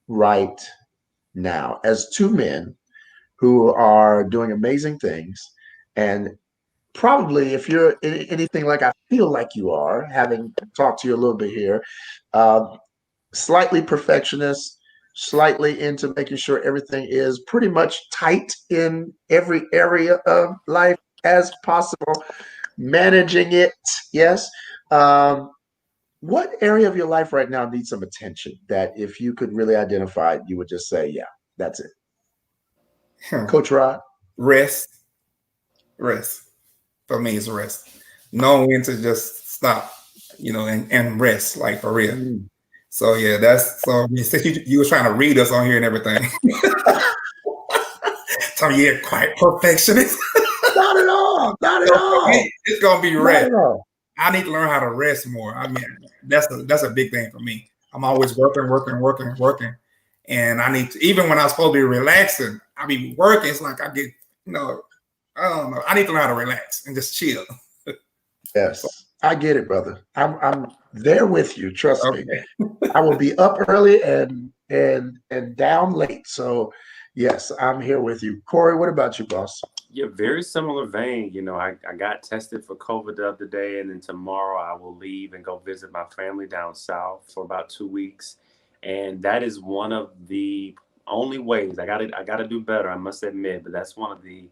right now? As two men who are doing amazing things, and probably if you're anything like I feel like you are, having talked to you a little bit here, slightly perfectionist, slightly into making sure everything is pretty much tight in every area of life as possible, managing it. Yes. What area of your life right now needs some attention that if you could really identify it, you would just say, yeah, that's it? Coach Rod? Rest. For me, it's rest. Knowing when to just stop, and rest, like for real. So yeah, since you were trying to read us on here and everything. So yeah, quite perfectionist. Not at all. Not at all. It's gonna be rest. I need to learn how to rest more. I mean, that's a big thing for me. I'm always working. And I need to, even when I'm supposed to be relaxing, I be working. It's like I get, I don't know. I need to learn how to relax and just chill. Yes, I get it, brother. I'm there with you. Trust me. I will be up early and down late. So yes, I'm here with you. Corey, what about you, boss? Yeah, very similar vein. I got tested for COVID the other day, and then tomorrow I will leave and go visit my family down south for about 2 weeks. And that is one of the only ways I gotta do better, I must admit, but that's one of the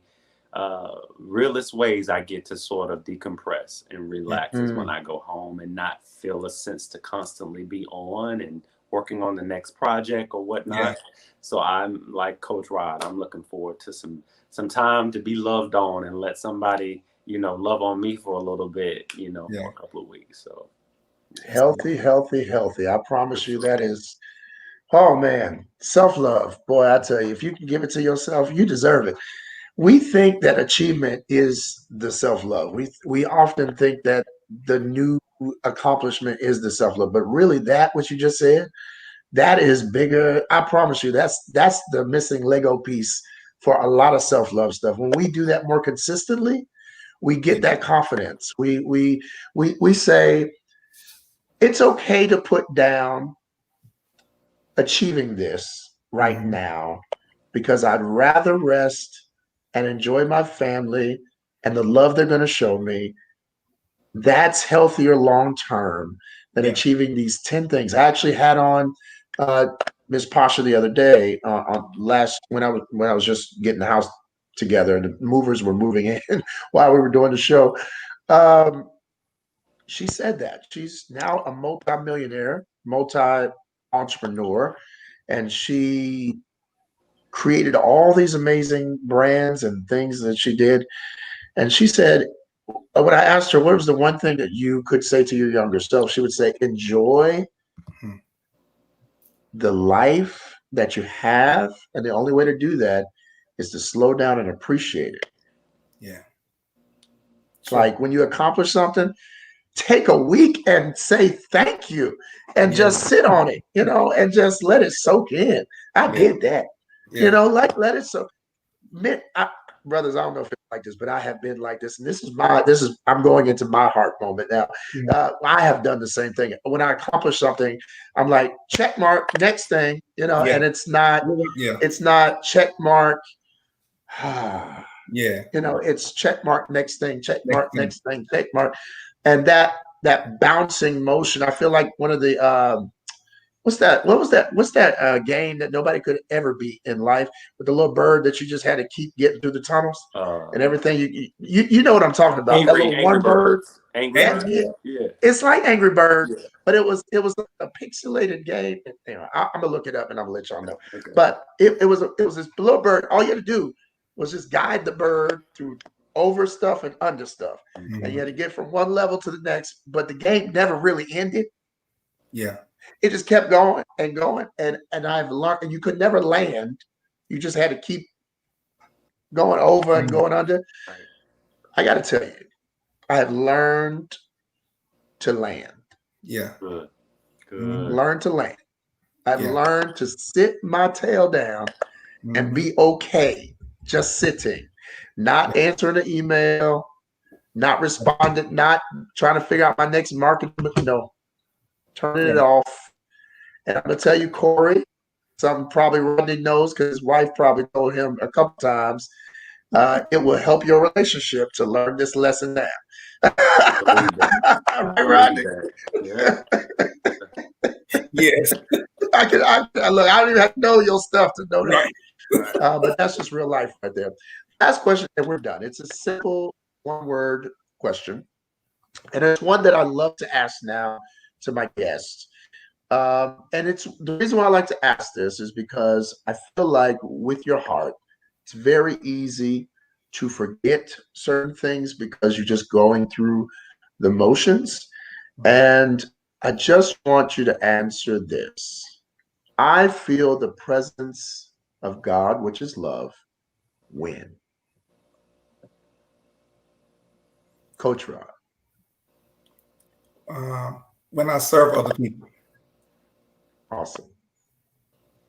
realest ways I get to sort of decompress and relax is when I go home and not feel a sense to constantly be on and working on the next project or whatnot. Yeah. So I'm like Coach Rod, I'm looking forward to some time to be loved on and let somebody, love on me for a little bit, for a couple of weeks. So healthy. I promise you that is, oh man, self-love. Boy, I tell you, if you can give it to yourself, you deserve it. We think that achievement is the self-love. We often think that the new accomplishment is the self-love, but really that what you just said, that is bigger. I promise you, that's the missing Lego piece for a lot of self-love stuff. When we do that more consistently, we get that confidence. We say it's okay to put down achieving this right now because I'd rather rest and enjoy my family and the love they're going to show me. That's healthier long term than achieving these 10 things. I actually had on Miss Pasha the other day when I was just getting the house together and the movers were moving in while we were doing the show. She said that she's now a multi-millionaire, multi-entrepreneur, and she created all these amazing brands and things that she did. And she said, when I asked her, what was the one thing that you could say to your younger self? She would say, enjoy the life that you have. And the only way to do that is to slow down and appreciate it. Yeah. Sure. Like when you accomplish something, take a week and say thank you and just sit on it, and just let it soak in. I get that. Let it soak. Brothers, I don't know if it's like this, but I have been like this. And I'm going into my heart moment now. I have done the same thing. When I accomplish something, I'm like, check mark, next thing, and it's not check mark. Yeah. You know, it's check mark, next thing, check mark, next thing, check mark. And that bouncing motion, I feel like one of the what's that game that nobody could ever beat in life with the little bird that you just had to keep getting through the tunnels and everything. You know what I'm talking about. That little one bird. Yeah. It's like Angry Bird, but it was a pixelated game. Anyway, I'm gonna look it up and I'm gonna let y'all know. Okay. But it was this little bird. All you had to do was just guide the bird through over stuff and under stuff. Mm-hmm. And you had to get from one level to the next, but the game never really ended. Yeah. It just kept going and going. And I've learned, and you could never land. You just had to keep going over and going under. I got to tell you, I have learned to land. Yeah. Good. Learn to land. I've learned to sit my tail down and be okay just sitting, not answering an email, not responding, not trying to figure out my next market, turning it off. And I'm going to tell you, Corey, something probably Rodney knows because his wife probably told him a couple times, it will help your relationship to learn this lesson now. Right, Rodney? Yeah. Yes. I don't even have to know your stuff to know that. Right. But that's just real life right there. Last question, and we're done. It's a simple one-word question. And it's one that I love to ask now to my guests. And it's the reason why I like to ask this is because I feel like with your heart, it's very easy to forget certain things because you're just going through the motions. And I just want you to answer this. I feel the presence of God, which is love, when? Coach Rod. When I serve other people. Awesome.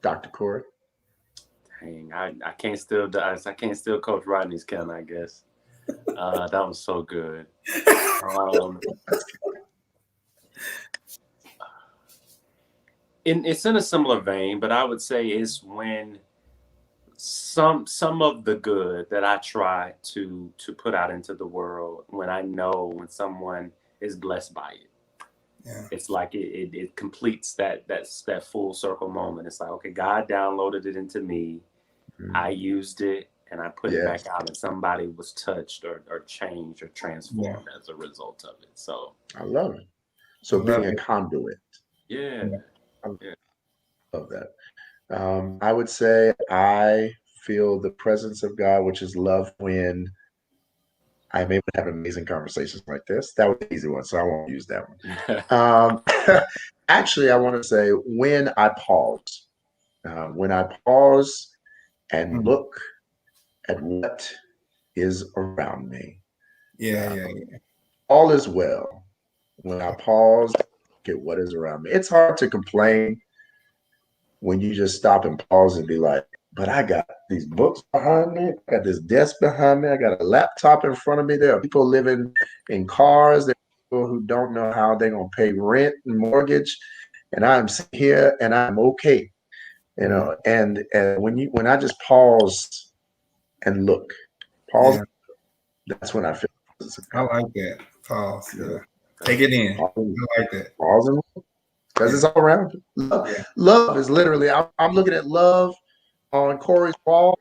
Dr. Corey. Dang, I can't steal Coach Rodney's count, I guess. That was so good. It's in a similar vein, but I would say it's when some of the good that I try to put out into the world, when I know when someone is blessed by it. Yeah. It's like it completes that full circle moment. It's like, okay, God downloaded it into me. Mm-hmm. I used it and I put it back out, and somebody was touched or changed or transformed as a result of it. So I love it. So being a conduit. Yeah. I love that. I would say I feel the presence of God, which is love, when I'm able to have amazing conversations like this. That was the easy one, so I won't use that one. Actually, I want to say when I pause. When I pause and look at what is around me. Yeah. All is well. When I pause, look at what is around me. It's hard to complain when you just stop and pause and be like, but I got these books behind me. I got this desk behind me. I got a laptop in front of me. There are people living in cars. There are people who don't know how they're going to pay rent and mortgage. And I'm here and I'm okay. And when I just pause and look, that's when I feel. I like that. Pause. Yeah. Take it in. I like that. Pause and look. Because it's all around you. Love is literally, I'm looking at love on Corey's wall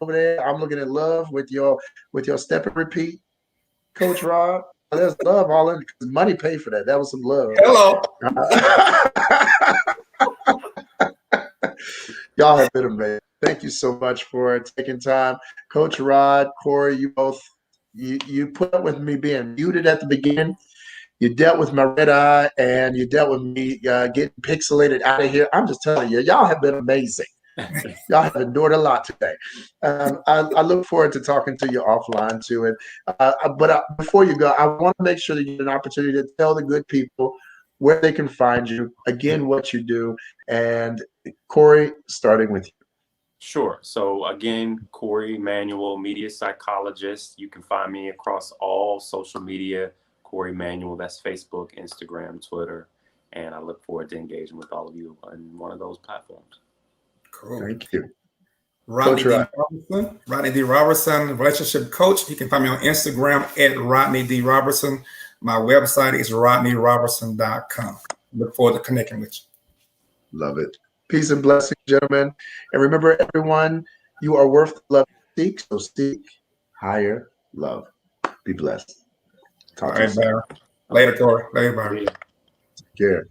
over there. I'm looking at love with your step and repeat, Coach Rod. There's love all in it because money paid for that. That was some love. Hello. Y'all have been amazing. Thank you so much for taking time. Coach Rod, Corey, you both, you put up with me being muted at the beginning. You dealt with my red eye, and you dealt with me getting pixelated out of here. I'm just telling you, y'all have been amazing. Y'all have endured a lot today. I look forward to talking to you offline too. But before you go, I want to make sure that you get an opportunity to tell the good people where they can find you, again, what you do. And Corey, starting with you. Sure. So again, Corey Emanuel, media psychologist. You can find me across all social media. Corey Emanuel, that's Facebook, Instagram, Twitter, and I look forward to engaging with all of you on one of those platforms. Cool. Thank you. Rodney D. Robertson. Rodney D. Robertson, relationship coach. You can find me on Instagram at Rodney D. Robertson. My website is rodneyrobertson.com. Look forward to connecting with you. Love it. Peace and blessings, gentlemen. And remember, everyone, you are worth the love you seek, so seek higher love. Be blessed. Talk to you soon. Later, Corey. Later, Byron. Take care.